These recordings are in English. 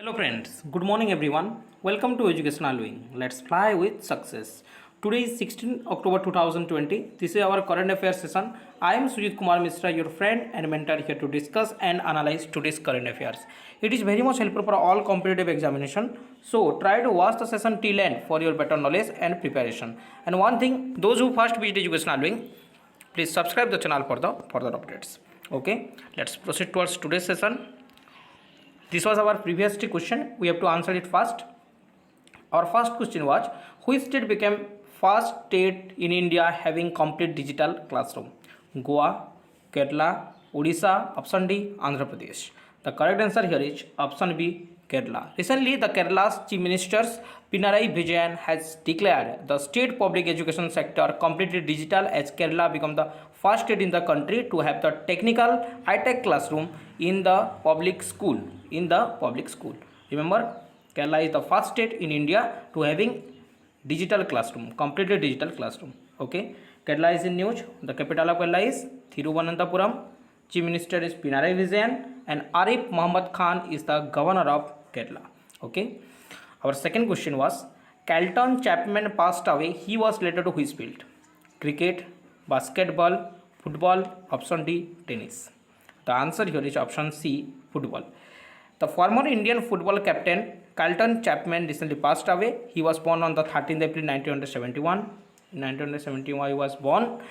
Hello friends, good morning everyone. Welcome to Educational Wing. Let's fly with success. Today is 16 October 2020. This is our current affairs session. I am Sujit Kumar Mishra, your friend and mentor here to discuss and analyze today's current affairs. It is very much helpful for all competitive examination. So try to watch the session till end for your better knowledge and preparation. And one thing, those who first visit Educational Wing, please subscribe the channel for the further updates. Okay, let's proceed towards today's session. This was our previous question. We have to answer it first. Our first question was, which state became first state in India having complete digital classroom? Goa, Kerala, Odisha, option D, Andhra Pradesh. The correct answer here is option B, Kerala. Recently, the Kerala's Chief Minister Pinarayi Vijayan has declared the state public education sector completely digital as Kerala become the first state in the country to have the technical high-tech classroom in the public school. Remember, Kerala is the first state in India to having digital classroom, completely digital classroom. Okay, Kerala is in news. The capital of Kerala is Thiruvananthapuram. Chief Minister is Pinarayi Vijayan and Arif Muhammad Khan is the governor of Kerala. Okay, our second question was, Carlton Chapman passed away. He was related to which field? Cricket, basketball, football, option D, tennis. The answer here is option C, football. The former Indian football captain Carlton Chapman recently passed away. He was born on the 13th April 1971. In 1971 he was born,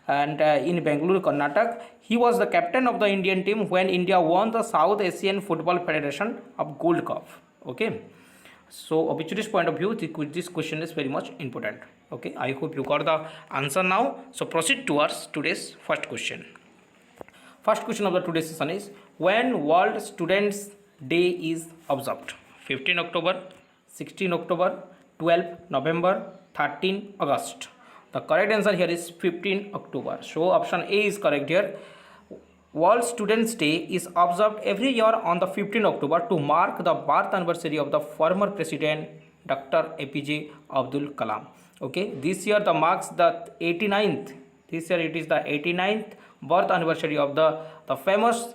and in Bangalore, Karnataka. He was the captain of the Indian team when India won the South Asian Football Federation of Gold Cup. Okay, so obituary's point of view, this question is very much important. Okay, I hope you got the answer now. So proceed towards today's first question. First question of the today's session is, when World Students Day is observed? 15 October, 16 October, 12 November, 13 August. The correct answer here is 15 October. So option A is correct here. World Students Day is observed every year on the 15 October to mark the birth anniversary of the former president Dr. APJ Abdul Kalam. Okay, this year the marks the 89th. This year it is the 89th birth anniversary of the famous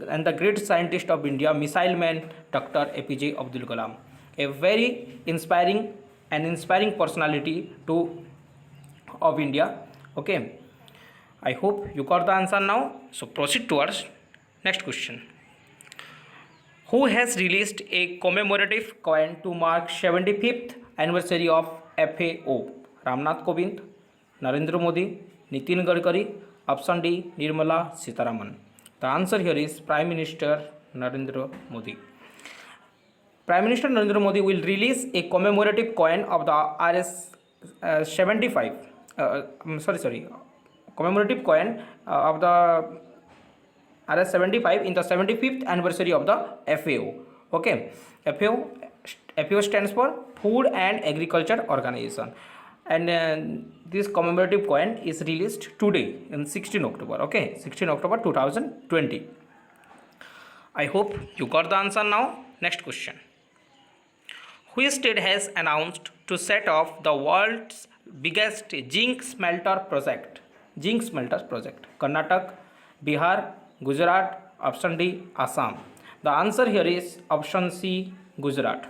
and the great scientist of India, missile man Dr. APJ Abdul Kalam. A very inspiring personality of India. Okay, I hope you got the answer now. So proceed towards next question. Who has released a commemorative coin to mark 75th anniversary of FAO? Ramnath Kovind, Narendra Modi, Nitin Gadkari, option D, Nirmala Sitharaman. The answer here is Prime Minister Narendra Modi. Prime Minister Narendra Modi will release a commemorative coin of the RS 75. Commemorative coin of the RS 75 in the 75th anniversary of the FAO. Okay, FAO stands for Food and Agriculture Organization, and this commemorative coin is released today in 16 October. Okay, 16 October 2020. I hope you got the answer now. Next question. Which state has announced to set off the world's biggest zinc smelter project? Zinc smelters project. Karnataka, Bihar, Gujarat, option D, Assam. The answer here is option C, Gujarat.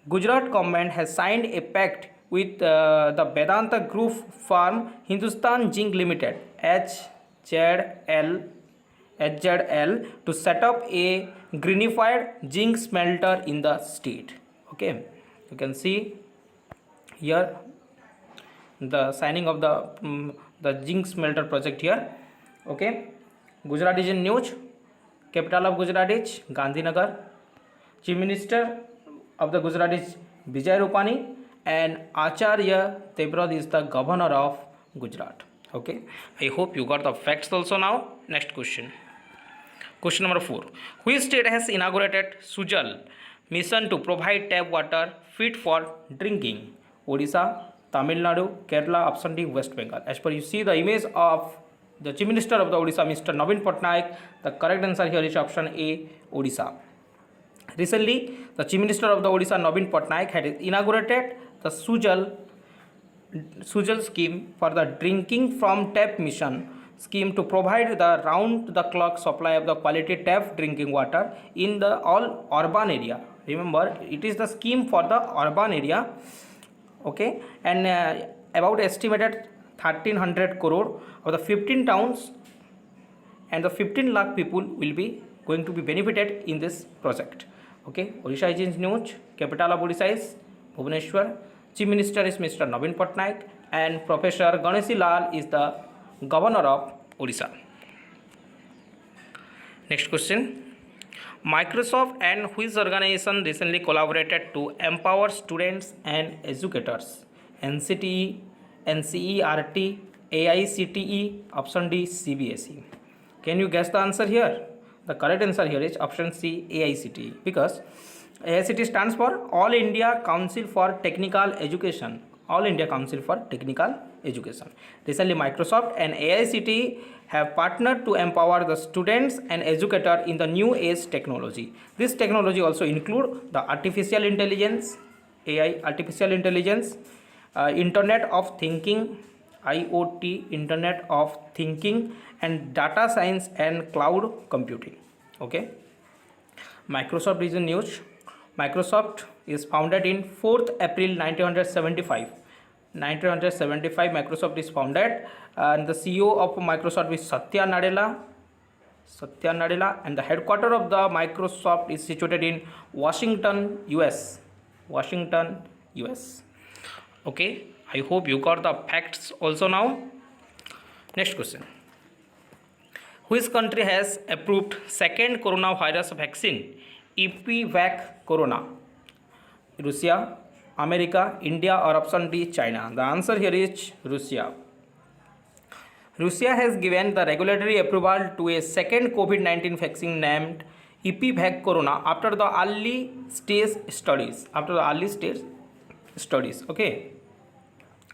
Gujarat government has signed a pact with the Vedanta Group firm Hindustan Zinc Limited HZL to set up a greenified zinc smelter in the state. Okay, you can see here the signing of the zinc smelter project here. Okay, Gujarat is in news. Capital of Gujarat is Gandhinagar. Chief Minister of the Gujarat is Vijay Rupani, and Acharya Devrad is the governor of Gujarat. Okay, I hope you got the facts also now. Next question. Question number 4. Which state has inaugurated Sujal mission to provide tap water fit for drinking? Odisha, Tamil Nadu, Kerala, option D, West Bengal. As per you see the image of the Chief Minister of the Odisha, Mr. Navin Patnaik, the correct answer here is option A, Odisha. Recently, the Chief Minister of the Odisha, Navin Patnaik, had inaugurated the Sujal scheme for the drinking from tap mission scheme to provide the round the clock supply of the quality tap drinking water in the all urban area Remember, it is the scheme for the urban area. Okay, and about estimated 1300 crore of the 15 towns and the 15 lakh people will be going to be benefited in this project. Okay, Odisha is in news. Capital of Odisha is Bhubaneswar. Chief Minister is Mr. Navin Patnaik, and Professor Ganeshi Lal is the Governor of Odisha. Next question. Microsoft and which organization recently collaborated to empower students and educators? NCTE, NCERT, AICTE, option D, CBSE. Can you guess the answer here? The correct answer here is option C, AICTE, because AICTE stands for All India Council for Technical Education. All India Council for Technical Education. Recently, Microsoft and AICTE have partnered to empower the students and educators in the new age technology. This technology also include the artificial intelligence, AI, artificial intelligence, Internet of Thinking, IoT, Internet of Thinking, and data science and cloud computing. Okay. Microsoft is in news. Microsoft is founded in 4th April 1975. 1975 Microsoft is founded, and the CEO of Microsoft is Satya Nadella, and the headquarters of the Microsoft is situated in Washington, US. Washington, US. Okay, I hope you got the facts also now. Next question. Which country has approved second coronavirus vaccine, Epivac Corona? Russia, America, India, or option D, China? The answer here is Russia. Russia has given the regulatory approval to a second COVID-19 vaccine named Epivac Corona after the early stage studies. Okay,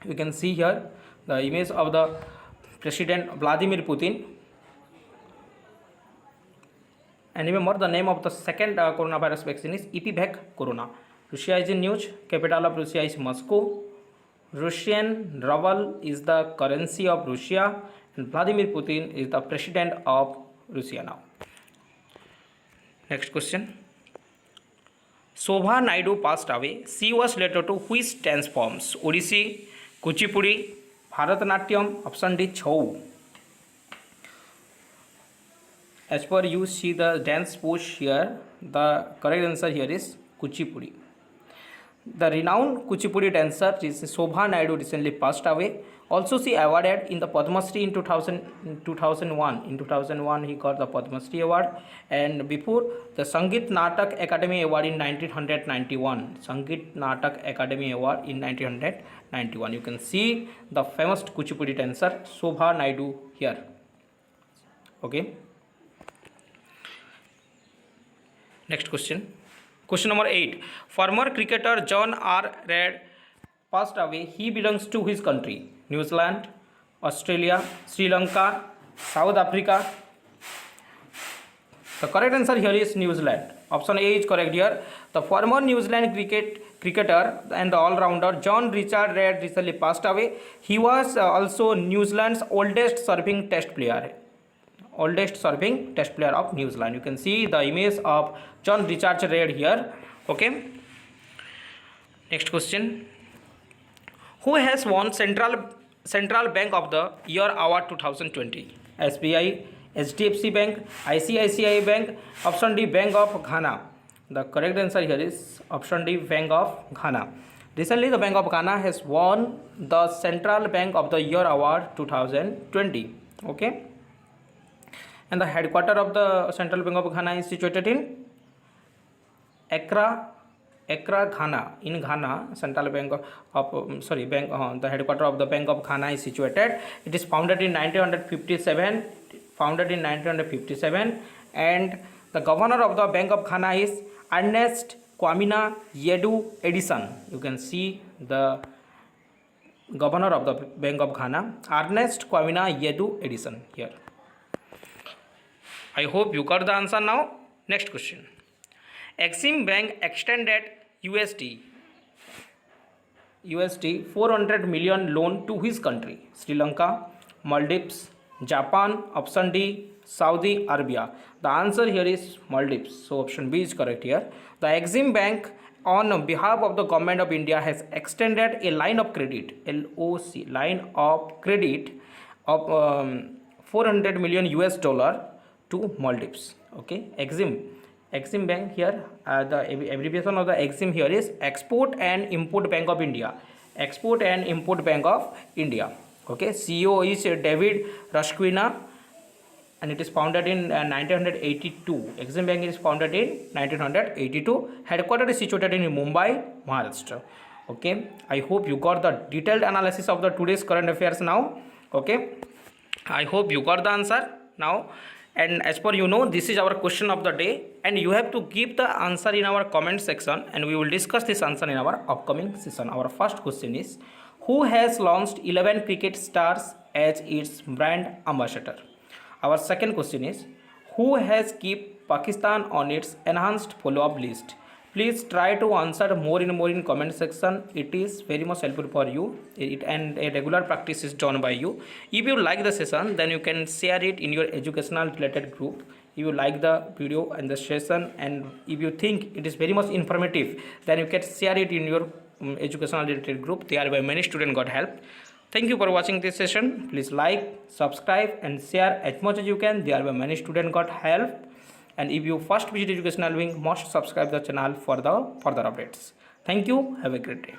you can see here the image of the President Vladimir Putin. And remember, the name of the second coronavirus vaccine is Epivac Corona. Russia is in news. Capital of Russia is Moscow. Russian ruble is the currency of Russia, and Vladimir Putin is the president of Russia now. Next question. Shobha Naidu passed away. She was later to which dance forms? Odissi, Kuchipudi, Bharatanatyam, option D, Chhau. As per you see the dance pose here, the correct answer here is Kuchipudi. The renowned Kuchipudi dancer Shobha Naidu recently passed away. Also, she awarded in the Padma Shri in 2001. In 2001, he got the Padma Shri award, and before the Sangeet Natak Academy Award in 1991. Sangeet Natak Academy Award in 1991. You can see the famous Kuchipudi dancer Shobha Naidu here. Okay. Next question. Question number 8. Former cricketer John R. Reid passed away. He belongs to which country? New Zealand, Australia, Sri Lanka, South Africa. The correct answer here is New Zealand. Option A is correct here. The former New Zealand cricketer and the all-rounder John Richard Reid recently passed away. He was also New Zealand's oldest serving test player. Of New Zealand. You can see the image of John Richard Reid here. Okay. Next question. Who has won Central Bank of the Year Award 2020? SBI, HDFC Bank, ICICI Bank, option D, Bank of Ghana. The correct answer here is option D, Bank of Ghana. Recently, the Bank of Ghana has won the Central Bank of the Year Award 2020. Okay. And the headquarters of the Central Bank of Ghana is situated in Accra, Ghana. In Ghana, Central Bank the headquarters of the Bank of Ghana is situated. It is founded in 1957. And the governor of the Bank of Ghana is Ernest Kwamina Yedu Edison. You can see the governor of the Bank of Ghana, Ernest Kwamina Yedu Edison here. I hope you got the answer now. Next question. Exim Bank extended USD 400 million loan to which country? Sri Lanka, Maldives, Japan, option D, Saudi Arabia. The answer here is Maldives. So option B is correct here. The Exim Bank on behalf of the government of India has extended a line of credit, LOC, line of credit of 400 million US dollar to Maldives. Okay, Exim Bank here, the abbreviation of the Exim here is Export and Import Bank of India. Export and Import Bank of India. Okay, CEO is David Rashkwina, and it is founded in 1982. Exim Bank is founded in 1982. Headquarters is situated in Mumbai, Maharashtra. Okay, I hope you got the detailed analysis of the today's current affairs now. Okay, I hope you got the answer now. And as per this is our question of the day, and you have to give the answer in our comment section, and we will discuss this answer in our upcoming session. Our first question is, who has launched 11 cricket stars as its brand ambassador? Our second question is, who has kept Pakistan on its enhanced follow-up list? Please try to answer more in comment section. It is very much helpful for you, and a regular practice is done by you. If you like the session, then you can share it in your educational related group. If you like the video and the session, and if you think it is very much informative, then you can share it in your educational related group. Thereby many students got help. Thank you for watching this session. Please like, subscribe and share as much as you can. Thereby many students got help. And if you first visit Educational Wing, must subscribe the channel for the further updates. Thank you. Have a great day.